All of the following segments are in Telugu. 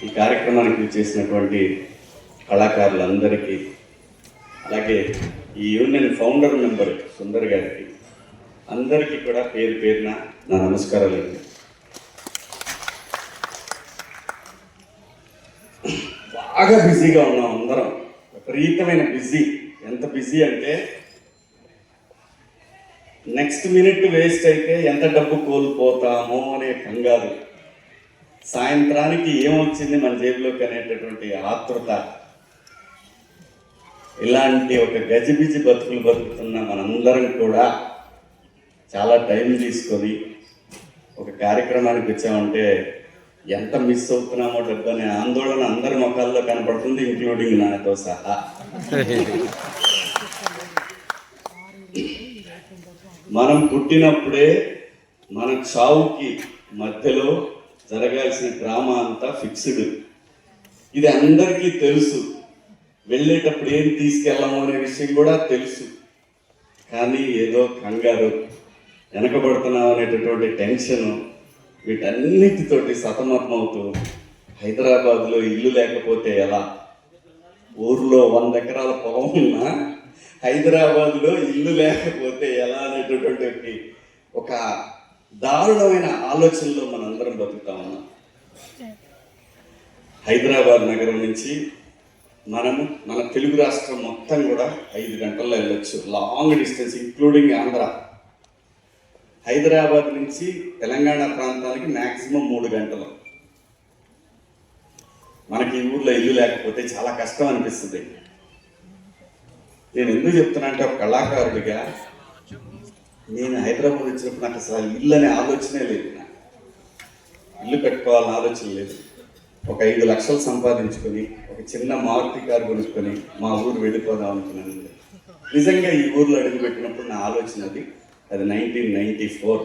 ఈ కార్యక్రమానికి చేసినటువంటి కళాకారులందరికీ, అలాగే ఈ యూనియన్ ఫౌండర్ మెంబర్ సుందర్ గారికి అందరికీ కూడా పేరు పేరున నా నమస్కారాలు. బాగా బిజీగా ఉన్నాం అందరం, విపరీతమైన బిజీ. ఎంత బిజీ అంటే నెక్స్ట్ మినిట్ వేస్ట్ అయితే ఎంత డబ్బు కోల్పోతామో అనే కంగారు, సాయంత్రానికి ఏమొచ్చింది మన జేబులోకి అనేటటువంటి ఆతృత, ఇలాంటి ఒక గజిబిజి బతుకులు బతుకుతున్న మనందరం కూడా చాలా టైం తీసుకొని ఒక కార్యక్రమానికి వచ్చామంటే ఎంత మిస్ అవుతున్నామో డబ్బు అనే ఆందోళన అందరి ముఖాల్లో కనపడుతుంది, ఇంక్లూడింగ్ నాతో సహా. మనం పుట్టినప్పుడే మన చావుకి మధ్యలో జరగాల్సిన డ్రామా అంతా ఫిక్స్డ్. ఇది అందరికీ తెలుసు. వెళ్ళేటప్పుడు ఏం తీసుకెళ్ళాము అనే విషయం కూడా తెలుసు. కానీ ఏదో కంగారు, వెనకబడుతున్నాం అనేటటువంటి టెన్షను, వీటన్నిటితోటి సతమతమవుతూ హైదరాబాద్లో ఇల్లు లేకపోతే ఎలా, ఊర్లో 100 ఎకరాల పొలం ఉన్నా హైదరాబాద్లో ఇల్లు లేకపోతే ఎలా అనేటటువంటి ఒక దారుణమైన ఆలోచనలో మనందరం బతుకుతా ఉన్నాం. హైదరాబాద్ నగరం నుంచి మనము మన తెలుగు రాష్ట్రం మొత్తం కూడా 5 గంటల్లో వెళ్ళొచ్చు, long distance including Andhra. Hyderabad నుంచి తెలంగాణ ప్రాంతానికి మ్యాక్సిమం 3 గంటలు. మనకి ఈ ఊర్లో ఇల్లు లేకపోతే చాలా కష్టం అనిపిస్తుంది. నేను ఎందుకు చెప్తున్నా అంటే, ఒక కళాకారుడిగా నేను హైదరాబాద్ వచ్చినప్పుడు నాకు అసలు ఇల్లు అనే ఆలోచనే లేదు. నాకు ఇల్లు కట్టుకోవాలని ఆలోచన లేదు. ఒక 5 లక్షలు సంపాదించుకొని ఒక చిన్న మారుతి కారు కొనుక్కొని మా ఊరు వెళ్ళిపోదాం అనుకున్నాను. నిజంగా ఈ ఊర్లో అడుగు పెట్టినప్పుడు నా ఆలోచన అది 1994.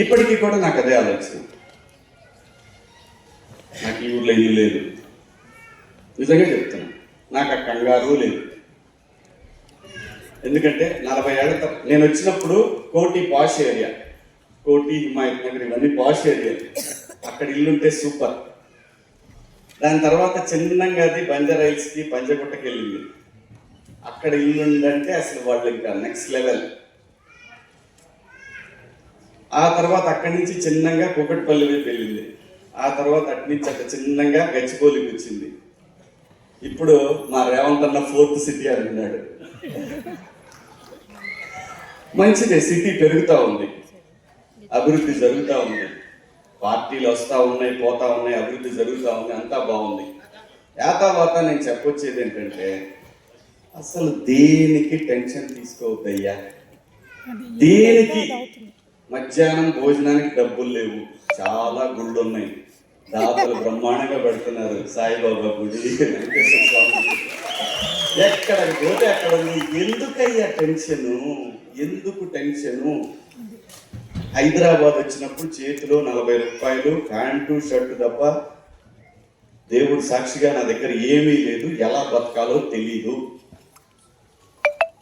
ఇప్పటికీ కూడా నాకు అదే ఆలోచన. నాకు ఈ ఊర్లో ఇల్లు లేదు, నిజంగా చెప్తున్నా. నాకు ఆ కంగారు లేదు. ఎందుకంటే 40 ఏళ్ళ నేను వచ్చినప్పుడు కోటి పాష్ ఏరియా, కోటి, హిమాయత్ నగర్ ఇవన్నీ పాష్ ఏరియా. అక్కడ ఇల్లుంటే సూపర్. దాని తర్వాత చిన్నంగా అది బంజారా హిల్స్కి, పంజగుట్టకి వెళ్ళింది. అక్కడ ఇల్లుందంటే అసలు వాళ్ళు ఇంకా నెక్స్ట్ లెవెల్. ఆ తర్వాత అక్కడి నుంచి చిన్నంగా కూకట్పల్లి వైపు వెళ్ళింది. ఆ తర్వాత అటు నుంచి అక్కడ చిన్నంగా గచ్చిబౌలికి వచ్చింది. ఇప్పుడు మా రేవంత్ అన్న 4th సిటీ అంటున్నాడు. మంచిదే, సిటీ పెరుగుతూ ఉంది, అభివృద్ధి జరుగుతూ ఉంది, పార్టీలు వస్తూ ఉన్నాయి, పోతా ఉన్నాయి, అభివృద్ధి జరుగుతూ ఉంది, అంతా బాగుంది. యాతావాత నేను చెప్పొచ్చేది ఏంటంటే, అసలు దేనికి టెన్షన్ తీసుకోవద్దయ్యా. దేనికి మధ్యాహ్నం భోజనానికి డబ్బులు లేవు, చాలా గుళ్ళు ఉన్నాయి, దాతలు బ్రహ్మాండంగా పెడుతున్నారు, సాయిబాబా గుడి, వెంకటేశ్వర స్వామి, ఎక్కడికి పోతే అక్కడ ఉంది. ఎందుకయ్యా టెన్షను, ఎందుకు టెన్షను? హైదరాబాద్ వచ్చినప్పుడు చేతిలో 40 రూపాయలు, ప్యాంటు షర్టు తప్ప దేవుడు సాక్షిగా నా దగ్గర ఏమీ లేదు, ఎలా బతకాలో తెలీదు.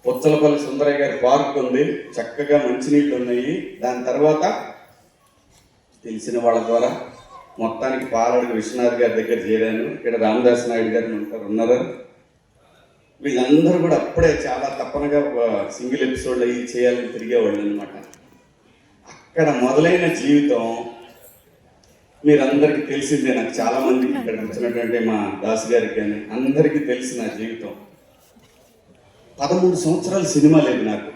పుచ్చలపల్లి సుందరయ్య గారి పార్క్ ఉంది, చక్కగా మంచినీళ్ళు ఉన్నాయి. దాని తర్వాత తెలిసిన వాళ్ళ ద్వారా మొత్తానికి పాలడుగు విశ్వనాథ్ గారి దగ్గర చేరాను. ఇక్కడ రామదాస్ నాయుడు గారు ఉన్నారు. వీళ్ళందరూ కూడా అప్పుడే చాలా తప్పనగా సింగిల్ ఎపిసోడ్లు అయ్యి చేయాలని తిరిగేవాళ్ళు అనమాట. అక్కడ మొదలైన జీవితం మీరందరికీ తెలిసిందే. నాకు చాలామంది ఇక్కడ వచ్చినటువంటి మా దాసు గారికి కానీ అందరికీ తెలిసిన జీవితం. 13 సంవత్సరాలు సినిమా లేదు నాకు.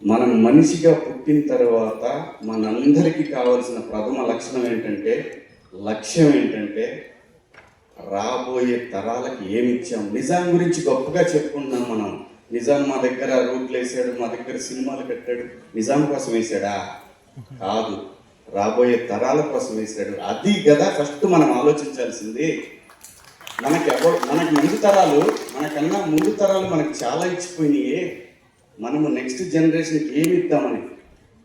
మనం మనిషిగా పుట్టిన తర్వాత మనందరికీ కావాల్సిన ప్రథమ లక్షణం ఏంటంటే, లక్ష్యం ఏంటంటే, రాబోయే తరాలకి ఏమి ఇచ్చాం. నిజాం గురించి గొప్పగా చెప్పుకుంటున్నాం మనం. నిజాం మా దగ్గర రూట్లు వేసాడు, మా దగ్గర సినిమాలు కట్టాడు. నిజాం కోసం వేసాడా? కాదు, రాబోయే తరాల కోసం వేసాడు. అది కదా ఫస్ట్ మనం ఆలోచించాల్సింది. మనకి ముందు తరాలు, మనకన్నా ముందు తరాలు మనకు చాలా ఇచ్చిపోయినాయి. మనము నెక్స్ట్ జనరేషన్కి ఏమి ఇద్దామని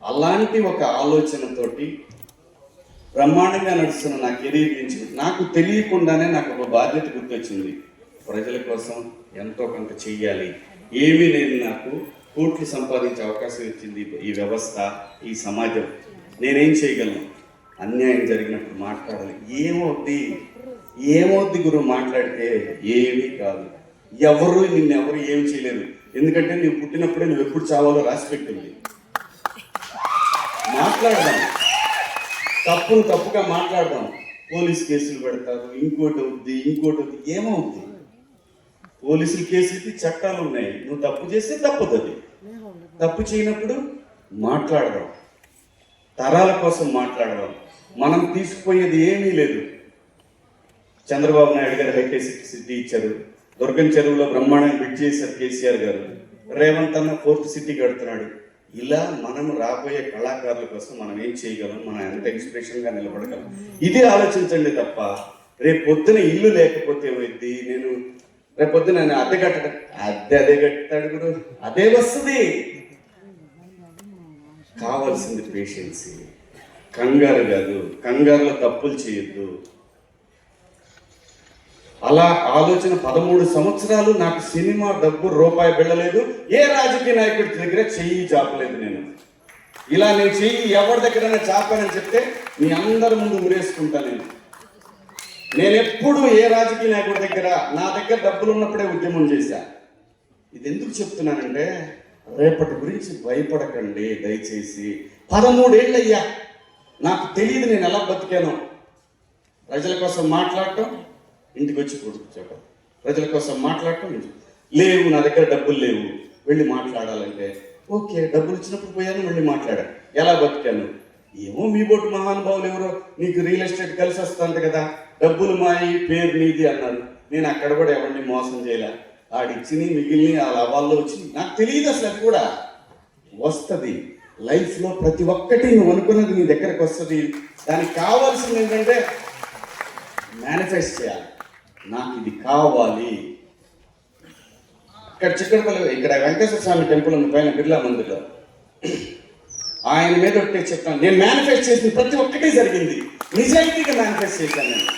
అలాంటి ఒక ఆలోచనతోటి బ్రహ్మాండంగా నడుస్తున్న నా కెరీర్ నుంచి నాకు తెలియకుండానే నాకు ఒక బాధ్యత గుర్తొచ్చింది. ప్రజల కోసం ఎంతో కొంత చెయ్యాలి. ఏమీ నేను నాకు కోట్లు సంపాదించే అవకాశం ఇచ్చింది ఈ వ్యవస్థ, ఈ సమాజం. నేనేం చేయగలను? అన్యాయం జరిగినప్పుడు మాట్లాడాలి. ఏమవుద్ది గురువు మాట్లాడితే? ఏమీ కాదు. నిన్నెవరు ఏం చేయలేరు. ఎందుకంటే నువ్వు పుట్టినప్పుడే నువ్వు ఎప్పుడు చావాలో రాసి పెట్టింది. మాట్లాడదాం, తప్పుగా మాట్లాడదాం. పోలీస్ కేసులు పెడతారు, ఇంకోటి అవుద్ది. ఏమవుద్ది? పోలీసులు కేసులకి చట్టాలు ఉన్నాయి. నువ్వు తప్పు చేస్తే తప్పుతుంది. తప్పు చేయనప్పుడు మాట్లాడదాం, తరాల కోసం మాట్లాడదాం. మనం తీసుకుపోయేది ఏమీ లేదు. చంద్రబాబు నాయుడు గారు హైటెక్ సిటీ ఇచ్చారు, దుర్గం చెరువులో బ్రహ్మాండంగా బిడ్ చేశారు కేసీఆర్ గారు, రేవంత్ అన్న 4th సిటీ కడుతున్నాడు. ఇలా మనం రాబోయే కళాకారుల కోసం మనం ఏం చేయగలం, మనం ఎంత ఇన్స్పిరేషన్గా నిలబడగలం, ఇది ఆలోచించండి తప్ప రేపు పొద్దున ఇల్లు లేకపోతే ఏమైంది? నేను రేపు పొద్దున అద్దె కట్టాడు గురు, అదే వస్తుంది. కావాల్సింది పేషెన్సీ, కంగారు కాదు. కంగారులో తప్పులు చేయొద్దు. అలా ఆలోచన 13 సంవత్సరాలు నాకు సినిమా డబ్బు రూపాయి వెళ్ళలేదు. ఏ రాజకీయ నాయకుడి దగ్గర చెయ్యి చాపలేదు. నేను చెయ్యి ఎవరి దగ్గరైనా చాపానని చెప్తే మీ అందరి ముందు మురేసుకుంటా. నేను ఎప్పుడు ఏ రాజకీయ నాయకుడి దగ్గర, నా దగ్గర డబ్బులు ఉన్నప్పుడే ఉద్యమం చేశా. ఇది ఎందుకు చెప్తున్నానంటే, రేపటి గురించి భయపడకండి దయచేసి. 13 ఏళ్ళు అయ్యా, నాకు తెలియదు నేను ఎలా బతికాను. ప్రజల కోసం మాట్లాడటం, ఇంటికి వచ్చి కూర్చోటం, ప్రజల కోసం మాట్లాడటం. లేవు, నా దగ్గర డబ్బులు లేవు, వెళ్ళి మాట్లాడాలంటే ఓకే, డబ్బులు ఇచ్చినప్పుడు పోయాను, వెళ్ళి మాట్లాడాను. ఎలా బతికాను? ఏమో మీ బోటు మహానుభావులు ఎవరో నీకు రియల్ ఎస్టేట్ కలిసి వస్తుంది కదా, డబ్బులు మాయి, పేరు నీది అన్నారు. నేను అక్కడ కూడా ఎవరిని మోసం చేయలే. ఆడిచ్చి మిగిలిని ఆ లాభాల్లో వచ్చి నాకు తెలియదు అసలు. అది కూడా వస్తుంది లైఫ్లో. ప్రతి ఒక్కటి నువ్వు అనుకున్నది నీ దగ్గరకు వస్తుంది. దానికి కావాల్సింది ఏంటంటే మేనిఫెస్ట్ చేయాలి. నాకు ఇది కావాలి. ఇక్కడ వెంకటేశ్వర స్వామి టెంపుల్ ఉంది పైన బిర్లా మందిర్లో. ఆయన మీద ఒకటే చెప్తాను, నేను మేనిఫెస్ట్ చేసిన ప్రతి ఒక్కటి జరిగింది. నిజాయితీగా మేనిఫెస్ట్ చేశాను నేను.